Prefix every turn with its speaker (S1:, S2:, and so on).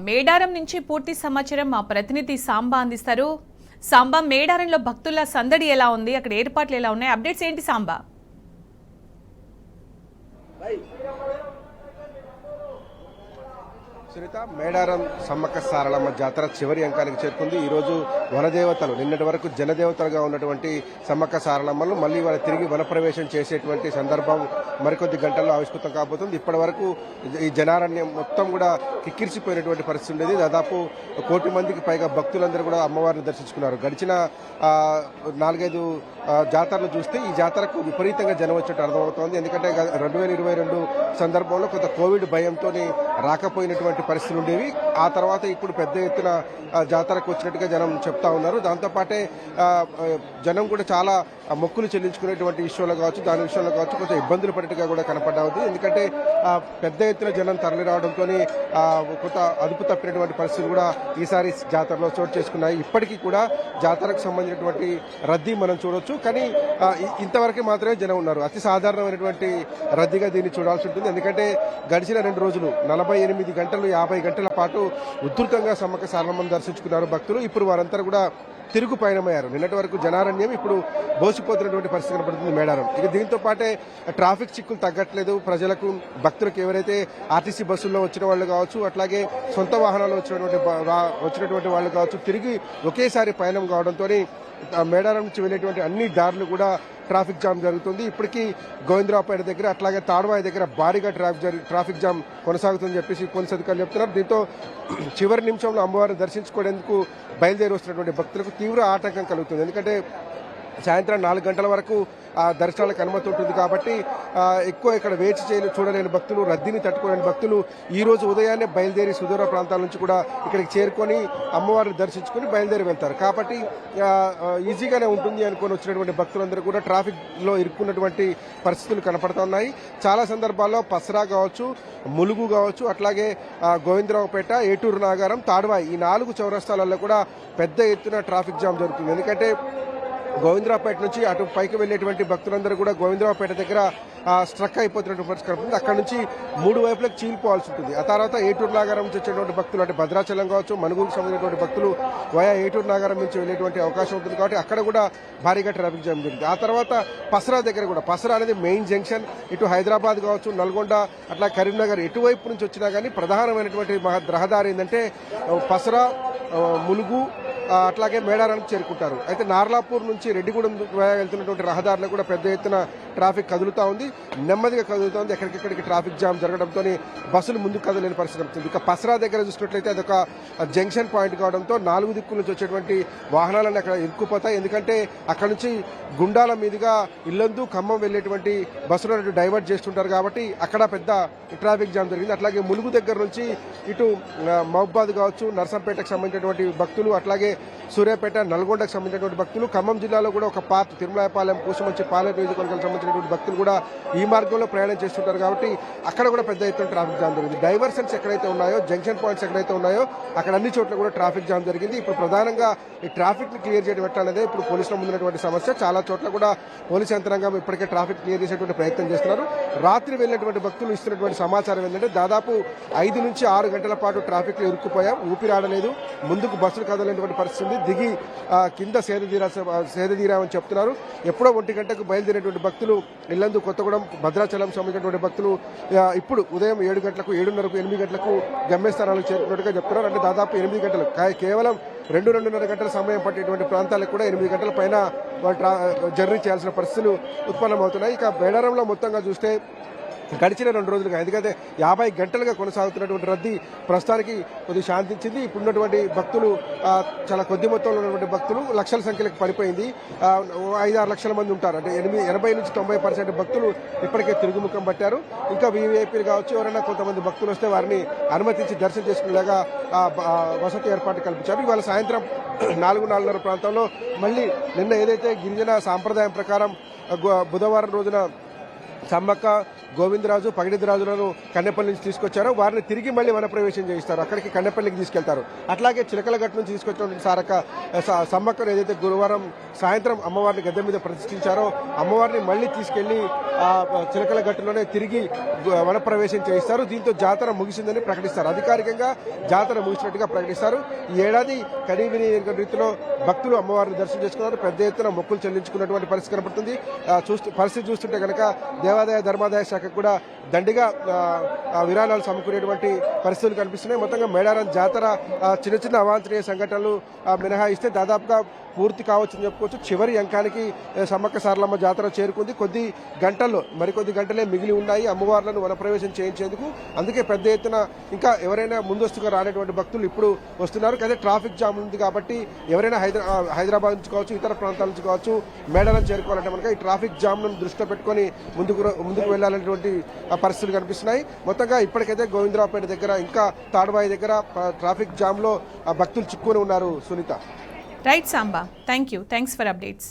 S1: మేడారం నుంచి పూర్తి సమాచారం మా ప్రతినిధి సాంబా అందిస్తారు. సాంబా, మేడారంలో భక్తుల సందడి ఎలా ఉంది, అక్కడ ఏర్పాట్లు ఎలా ఉన్నాయి, అప్డేట్స్ ఏంటి సాంబా?
S2: సునీత, మేడారం సమ్మక్క సారలమ్మ జాతర చివరి అంకానికి చేరుకుంది. ఈరోజు వనదేవతలు, నిన్నటి వరకు జనదేవతలుగా ఉన్నటువంటి సమ్మక్క సారలమ్మలు మళ్ళీ వాళ్ళ తిరిగి వనప్రవేశం చేసేటువంటి సందర్భం మరికొద్ది గంటల్లో ఆవిష్కృతం కాబోతుంది. ఇప్పటి వరకు ఈ జనారణ్యం మొత్తం కూడా కిక్కిరిసిపోయినటువంటి పరిస్థితి ఉండేది. దాదాపు 1 కోటి మందికి పైగా భక్తులందరూ కూడా అమ్మవారిని దర్శించుకున్నారు. గడిచిన 4-5 జాతరలు చూస్తే ఈ జాతరకు విపరీతంగా జనం వచ్చినట్టు అర్థమవుతోంది. ఎందుకంటే 2022 సందర్భంలో కొంత కోవిడ్ భయంతో రాకపోయినటువంటి పరిస్థితులు ఉండేవి. ఆ తర్వాత ఇప్పుడు పెద్ద ఎత్తున జాతరకు వచ్చినట్టుగా జనం చెప్తా ఉన్నారు. దాంతోపాటే జనం కూడా చాలా మొక్కులు చెల్లించుకునేటువంటి విషయంలో కావచ్చు, దాని విషయంలో కావచ్చు కొంచెం ఇబ్బందులు పడేట్టుగా కూడా కనపడ్డావుది. ఎందుకంటే పెద్ద ఎత్తున జనం తరలి రావడంతో కొంత అదుపు తప్పినటువంటి పరిస్థితులు కూడా ఈసారి జాతరలో చోటు చేసుకున్నాయి. ఇప్పటికీ కూడా జాతరకు సంబంధించినటువంటి రద్దీ మనం చూడొచ్చు. కానీ ఇంతవరకు మాత్రమే జనం ఉన్నారు. అతి సాధారణమైనటువంటి రద్దీగా దీన్ని చూడాల్సి ఉంటుంది. ఎందుకంటే గడిచిన 2 రోజులు 48 గంటలు 50 గంటల పాటు ఉధృతంగా సమ్మక్క సారలమ్మను దర్శించుకున్నారు భక్తులు. ఇప్పుడు వారంతా కూడా తిరుగు పయనమయ్యారు. నిన్నటి వరకు జనారణ్యం ఇప్పుడు బోసిపోతున్నటువంటి పరిస్థితి కనపడుతుంది మేడారం. ఇక దీంతో పాటే ట్రాఫిక్ చిక్కులు తగ్గట్లేదు. ప్రజలకు, భక్తులకు ఎవరైతే ఆర్టీసీ బస్సుల్లో వచ్చిన వాళ్ళు కావచ్చు, అట్లాగే సొంత వాహనాలు వచ్చినటువంటి వాళ్ళు కావచ్చు, తిరిగి ఒకేసారి పయనం కావడంతో మేడారం నుంచి వెళ్ళేటువంటి అన్ని దారులు కూడా ట్రాఫిక్ జామ్ జరుగుతుంది. ఇప్పటికీ గోవిందరావుపేట దగ్గర, అట్లాగే తాడ్వాయి దగ్గర భారీగా ట్రాఫిక్ జామ్ కొనసాగుతుందని చెప్పేసి పోలీసు అధికారులు చెప్తున్నారు. దీంతో చివరి నిమిషంలో అమ్మవారిని దర్శించుకునేందుకు బయలుదేరి వస్తున్నటువంటి భక్తులకు తీవ్ర ఆటంకం కలుగుతుంది. ఎందుకంటే సాయంత్రం 4 గంటల వరకు దర్శనాలకు అనుమతి ఉంటుంది కాబట్టి ఎక్కువ ఇక్కడ వేచి చూడలేని భక్తులు, రద్దీని తట్టుకోలేని భక్తులు ఈ రోజు ఉదయాన్నే బయలుదేరి సుదూర ప్రాంతాల నుంచి కూడా ఇక్కడికి చేరుకొని అమ్మవారిని దర్శించుకుని బయలుదేరి వెళ్తారు. కాబట్టి ఈజీగానే ఉంటుంది అనుకుని వచ్చినటువంటి భక్తులందరూ కూడా ట్రాఫిక్ లో ఇరుక్కున్నటువంటి పరిస్థితులు కనపడుతున్నాయి. చాలా సందర్భాల్లో పసరా కావచ్చు, ములుగు కావచ్చు, అట్లాగే గోవిందరావుపేట, ఏటూరు నాగారం, తాడ్వాయి ఈ 4 చౌరస్తాలలో కూడా పెద్ద ఎత్తున ట్రాఫిక్ జామ్ జరుగుతుంది. ఎందుకంటే గోవిందరావుపేట నుంచి అటు పైకి వెళ్లేటువంటి భక్తులందరూ కూడా గోవిందరావుపేట దగ్గర స్ట్రక్ అయిపోతున్నటువంటి పరిస్థితి కనపడుతుంది. అక్కడ నుంచి 3 వైపులకు చీలిపోవాల్సి ఉంటుంది. ఆ తర్వాత ఏటూరు నాగారం నుంచి వచ్చేటువంటి భక్తులు, అంటే భద్రాచలం కావచ్చు, మనుగురుకు సంబంధించినటువంటి భక్తులు వయా ఏటూరు నాగారం నుంచి వెళ్ళేటువంటి అవకాశం ఉంటుంది. కాబట్టి అక్కడ కూడా భారీగా ట్రాఫిక్ జామ్ జరిగింది. ఆ తర్వాత పసరా దగ్గర కూడా, పసరా అనేది మెయిన్ జంక్షన్. ఇటు హైదరాబాద్ కావచ్చు, నల్గొండ, అట్లా కరీంనగర్ ఎటువైపు నుంచి వచ్చినా కానీ ప్రధానమైనటువంటి రహదారి ఏంటంటే పసరా, ములుగు, అట్లాగే మేడారానికి చేరుకుంటారు. అయితే నార్లాపూర్ నుంచి రెడ్డిగూడెం వెళ్తున్నటువంటి రహదారిలో కూడా పెద్ద ఎత్తున ట్రాఫిక్ కదులుతా ఉంది, నెమ్మదిగా కదులుతోంది. ఎక్కడికెక్కడికి ట్రాఫిక్ జామ్ జరగడంతో బస్సులు ముందుకు కదలేని పరిస్థితి ఉంటుంది. ఇక పసరా దగ్గర చూసినట్లయితే అదొక జంక్షన్ పాయింట్ కావడంతో 4 దిక్కుల నుంచి వచ్చేటువంటి వాహనాలన్నీ అక్కడ ఇరుక్కుపోతాయి. ఎందుకంటే అక్కడ నుంచి గుండాల మీదుగా ఇల్లందు, ఖమ్మం వెళ్లేటువంటి బస్సులను డైవర్ట్ చేస్తుంటారు కాబట్టి అక్కడ పెద్ద ట్రాఫిక్ జామ్ జరిగింది. అట్లాగే ములుగు దగ్గర నుంచి ఇటు మహబాద్ కావచ్చు, నర్సంపేటకు సంబంధించినటువంటి భక్తులు, అట్లాగే సూర్యాపేట, నల్గొండకు సంబంధించినటువంటి భక్తులు, ఖమ్మం జిల్లాలో కూడా ఒక పార్ట్ తిరుమలాయపాలెం, కూసుమంచి, పాలేరు నియోజకవర్గాలకు సంబంధించినటువంటి భక్తులు కూడా ఈ మార్గంలో ప్రయాణం చేస్తుంటారు. కాబట్టి అక్కడ కూడా పెద్ద ఎత్తున ట్రాఫిక్ జామ్ జరిగింది. డైవర్షన్స్ ఎక్కడైతే ఉన్నాయో, జంక్షన్ పాయింట్స్ ఎక్కడైతే ఉన్నాయో అక్కడ అన్ని చోట్ల కూడా ట్రాఫిక్ జామ్ జరిగింది. ఇప్పుడు ప్రధానంగా ఈ ట్రాఫిక్ ని క్లియర్ చేయడం ఎట్లనేదే ఇప్పుడు పోలీసుల ముందున్నటువంటి సమస్య. చాలా చోట్ల కూడా పోలీసు యంత్రాంగం ఇప్పటికే ట్రాఫిక్ క్లియర్ చేసేటువంటి ప్రయత్నం చేస్తున్నారు. రాత్రి వెళ్ళినటువంటి భక్తులు ఇస్తున్నటువంటి సమాచారం ఏంటంటే దాదాపు 5 నుంచి 6 గంటల పాటు ట్రాఫిక్ లో ఇరుక్కుపోయాం, ఊపిరాడలేదు, ముందుకు బస్సులు కదలేటువంటి పరిస్థితి ఉంది, దిగి కింద సేదతీరామని చెప్తున్నారు. ఎప్పుడో 1 గంటకు బయలుదేరేటువంటి భక్తులు ఇల్లందు, కొత్తగూడెం, భద్రాచలం సంబంధించినటువంటి భక్తులు ఇప్పుడు ఉదయం 7 గంటలకు, 7:30కు, 8 గంటలకు గమ్యస్థానాలకు చేరుకున్నట్టుగా చెప్తున్నారు. అంటే దాదాపు 8 గంటలు, కేవలం 2-2.5 గంటల సమయం పట్టేటువంటి ప్రాంతాలకు కూడా 8 గంటల పైన జర్నీ చేయాల్సిన పరిస్థితులు ఉత్పన్నమవుతున్నాయి. ఇక మేడారంలో మొత్తంగా చూస్తే గడిచిన 2 రోజులుగా, ఎందుకంటే 50 గంటలుగా కొనసాగుతున్నటువంటి రద్దీ ప్రస్తుతానికి కొద్దిగా శాంతించింది. ఇప్పుడున్నటువంటి భక్తులు చాలా కొద్ది మొత్తంలో ఉన్నటువంటి భక్తులు లక్షల సంఖ్యలకు పడిపోయింది. 5-6 లక్షల మంది ఉంటారు. అంటే 80 నుంచి 90% భక్తులు ఇప్పటికే తిరుగుముఖం పట్టారు. ఇంకా వీవీఐపీలు కావచ్చు, ఎవరైనా కొంతమంది భక్తులు వస్తే వారిని అనుమతించి దర్శనం చేసుకునేలాగా వసతి ఏర్పాటు కల్పించారు. ఇవాళ సాయంత్రం 4-4:30 ప్రాంతంలో మళ్ళీ నిన్న ఏదైతే గిరిజన సాంప్రదాయం ప్రకారం బుధవారం రోజున సమ్మక్క గోవిందరాజు పగిడిరాజులను కన్నెపల్లి నుంచి తీసుకొచ్చారో వారిని తిరిగి మళ్ళీ వనప్రవేశం చేయిస్తారు. అక్కడికి కన్నెపల్లికి తీసుకెళ్తారు. అట్లాగే చిలకలగట్టు నుంచి తీసుకొచ్చినటువంటి సమ్మక్కను ఏదైతే గురువారం సాయంత్రం అమ్మవారిని గద్దె మీద ప్రతిష్ఠించారో అమ్మవారిని మళ్ళీ తీసుకెళ్లి చిలకలగట్టులోనే తిరిగి వనప్రవేశం చేయిస్తారు. దీంతో జాతర ముగిసిందని ప్రకటిస్తారు. అధికారికంగా జాతర ముగిసినట్టుగా ప్రకటిస్తారు. ఈ ఏడాది కనీవిని రీతిలో భక్తులు అమ్మవారిని దర్శనం చేసుకున్నారు. పెద్ద ఎత్తున మొక్కులు చెల్లించుకున్నటువంటి పరిస్థితి కనబడుతుంది. పరిస్థితి చూస్తుంటే కనుక దేవాదాయ ధర్మాదాయ శాఖ కూడా దండిగా విరాళాలు సమకూరేటువంటి పరిస్థితులు కనిపిస్తున్నాయి. మొత్తంగా మేడారం జాతర చిన్న చిన్న అవాంఛనీయ సంఘటనలు మినహాయిస్తే దాదాపుగా పూర్తి కావచ్చని చెప్పుకోవచ్చు. చివరి అంకానికి సమ్మక్క సారలమ్మ జాతర చేరుకుంది. మరికొద్ది గంటలే మిగిలి ఉన్నాయి అమ్మవార్లను వనప్రవేశం చేయించేందుకు. అందుకే పెద్ద ఎత్తున ఇంకా ఎవరైనా ముందస్తుగా రానటువంటి భక్తులు ఇప్పుడు వస్తున్నారు. కానీ ట్రాఫిక్ జామ్ ఉంది కాబట్టి ఎవరైనా హైదరాబాద్ నుంచి కావచ్చు, ఇతర ప్రాంతాల నుంచి కావచ్చు మేడారం చేరుకోవాలంటే మనకి ఈ ట్రాఫిక్ జామ్ను దృష్టిలో పెట్టుకొని ముందుకు వెళ్లాలనేటువంటి పరిస్థితులు కనిపిస్తున్నాయి. మొత్తంగా ఇప్పటికైతే గోవిందరావుపేట దగ్గర ఇంకా తాడుబాయి దగ్గర ట్రాఫిక్ జామ్లో భక్తులు చిక్కుకొని ఉన్నారు. Sunitha.
S1: Right Samba, thanks for updates.